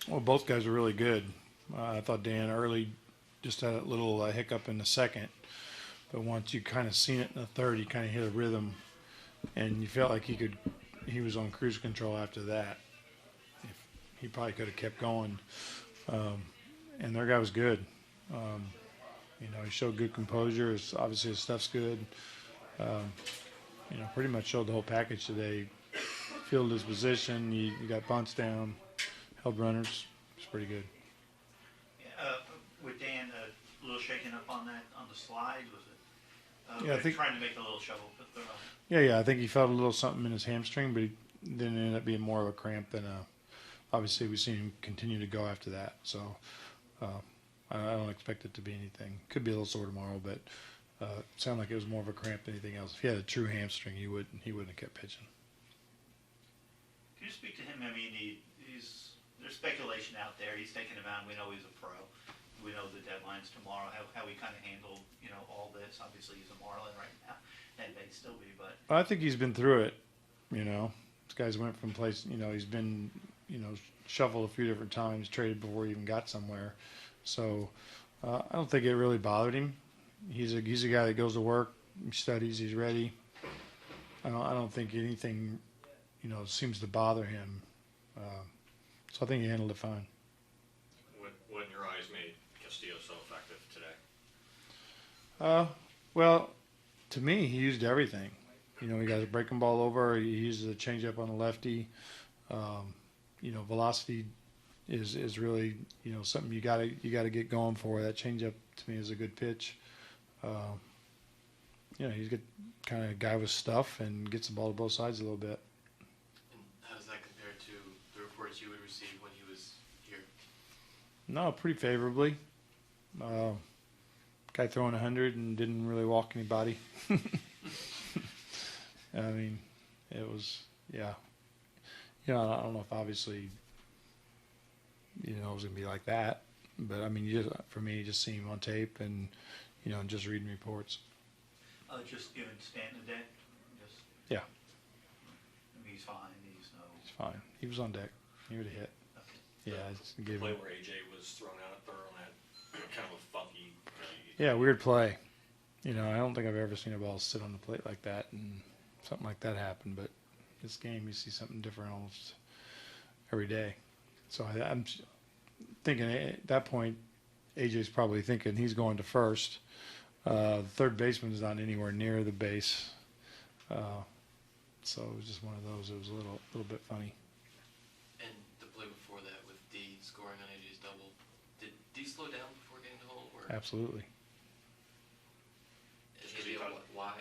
Well, both guys were really good. I thought Dan early just had a little hiccup in the second, but once you kind of seen it in the third, he kind of hit a rhythm, and you felt like he was on cruise control after that. If he probably could have kept going, um, and their guy was good. Um, he showed good composure. Obviously his stuff's good. Um, pretty much showed the whole package today. Fielded his position. You got bunts down, held runners. It's pretty good. With Dan a little shaken up on the slide, was it? Yeah, I think trying to make the little shovel throw. Yeah, I think he felt a little something in his hamstring, but then it ended up being more of a cramp than a. Obviously, we've seen him continue to go after that, so I don't expect it to be anything. Could be a little sore tomorrow, but it sounded like it was more of a cramp than anything else. If he had a true hamstring, he wouldn't have kept pitching. Can you speak to him? I mean, there's speculation out there. He's taking him out. We know he's a pro. We know the deadline's tomorrow. How he kind of handled all this. Obviously, he's a Marlin right now, and may still be. But I think he's been through it. This guy's went from place. He's been shuffled a few different times, traded before he even got somewhere. So I don't think it really bothered him. He's a guy that goes to work, he studies, he's ready. I don't think anything seems to bother him. So I think he handled it fine. What in your eyes made Castillo so effective today? Well, to me, he used everything. He got a breaking ball over. He uses a changeup on the lefty. Velocity is really something you got to get going for. That changeup to me is a good pitch. He's a kind of guy with stuff and gets the ball to both sides a little bit. And how does that compare to the reports you would receive when he was here? No, pretty favorably. Guy throwing 100 and didn't really walk anybody. I mean, it was, yeah. I don't know if obviously, it was going to be like that. But, I mean, for me, just seeing him on tape and, and just reading reports. Just giving Stanton a day. Yeah. I mean, he's fine. He's fine. He was on deck. He would have hit. Okay. Yeah. The play where AJ was thrown out at third on that kind of a funky. Yeah, weird play. I don't think I've ever seen a ball sit on the plate like that and something like that happen. But this game, you see something different almost every day. So I'm thinking at that point, AJ's probably thinking he's going to first. The third baseman is not anywhere near the base. So it was just one of those. It was a little bit funny. And the play before that with D scoring on AJ's double, did D slow down before getting the hole? Or Absolutely. Any idea why? Or?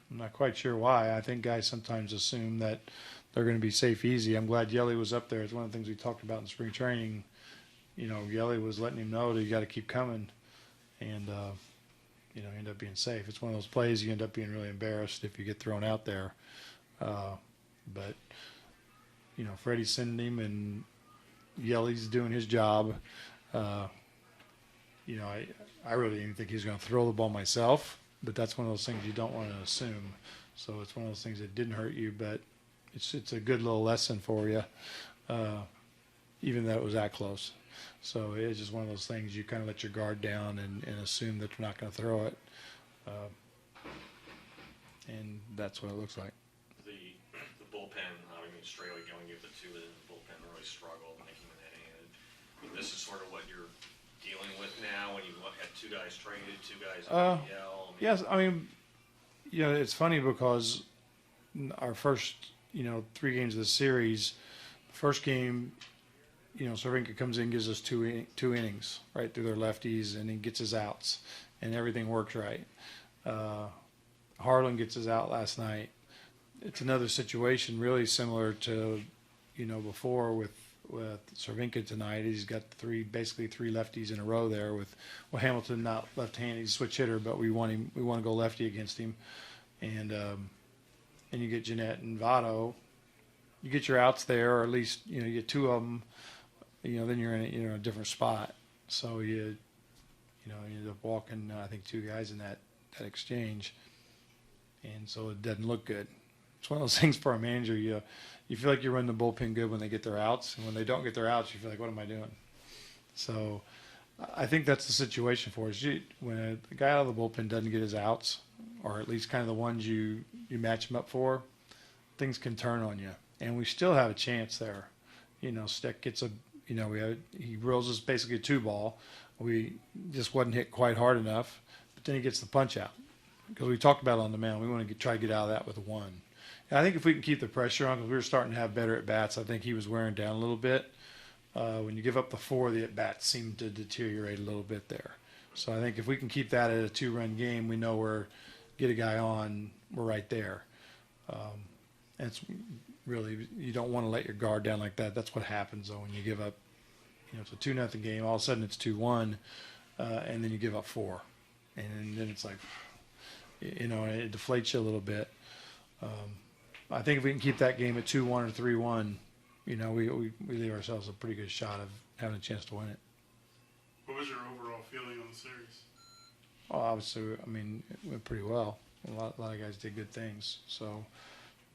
I'm not quite sure why. I think guys sometimes assume that they're going to be safe easy. I'm glad Yelly was up there. It's one of the things we talked about in spring training. Yelly was letting him know that you got to keep coming. And, end up being safe. It's one of those plays you end up being really embarrassed if you get thrown out there. But, Freddie's sending him and Yelly's doing his job. I really didn't think he was going to throw the ball myself, but that's one of those things you don't want to assume. So it's one of those things that didn't hurt you, but it's a good little lesson for you, even though it was that close. So it's just one of those things you kind of let your guard down and assume that you're not going to throw it. And that's what it looks like. The bullpen, I mean, Straley going with the two in the bullpen really struggled making an inning. And this is sort of what you're dealing with now when you had two guys traded, two guys in the DL. Yes, I mean, it's funny because our first, 3 games of the series, the first game, Cervinka comes in, gives us two innings right through their lefties, and he gets his outs, and everything works right. Harlan gets his out last night. It's another situation really similar to, before with Cervinka tonight. He's got basically three lefties in a row there with Hamilton not left-handed. He's a switch hitter, but we want to go lefty against him, and you get Jeanette and Votto. You get your outs there, or at least you get 2 of them. Then you're in a different spot. So you end up walking, I think, 2 guys in that exchange. And so it doesn't look good. it's one of those things for a manager. You feel like you're running the bullpen good when they get their outs, and when they don't get their outs, you feel like, what am I doing? So I think that's the situation for us. When a guy out of the bullpen doesn't get his outs, or at least kind of the ones you match him up for, things can turn on you. And we still have a chance there. Steck gets he rolls us basically a 2-ball. We just wasn't hit quite hard enough, but then he gets the punch out. Because we talked about it on the mound, we want to try to get out of that with a 1. And I think if we can keep the pressure on, because we were starting to have better at-bats, I think he was wearing down a little bit. When you give up the 4, the at-bats seem to deteriorate a little bit there. So I think if we can keep that at a 2-run game, we know get a guy on, we're right there. And it's really, you don't want to let your guard down like that. That's what happens, though, when you give up. It's a 2-0 game. All of a sudden it's 2-1, and then you give up 4. And then it's like, it deflates you a little bit. I think if we can keep that game at 2-1 or 3-1, we leave ourselves a pretty good shot of having a chance to win it. What was your overall feeling on the series? Well, obviously, it went pretty well. A lot of guys did good things. So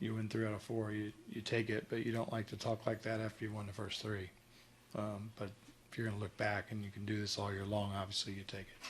you win 3 out of 4, you take it, but you don't like to talk like that after you won the first 3. But if you're going to look back and you can do this all year long, obviously you take it.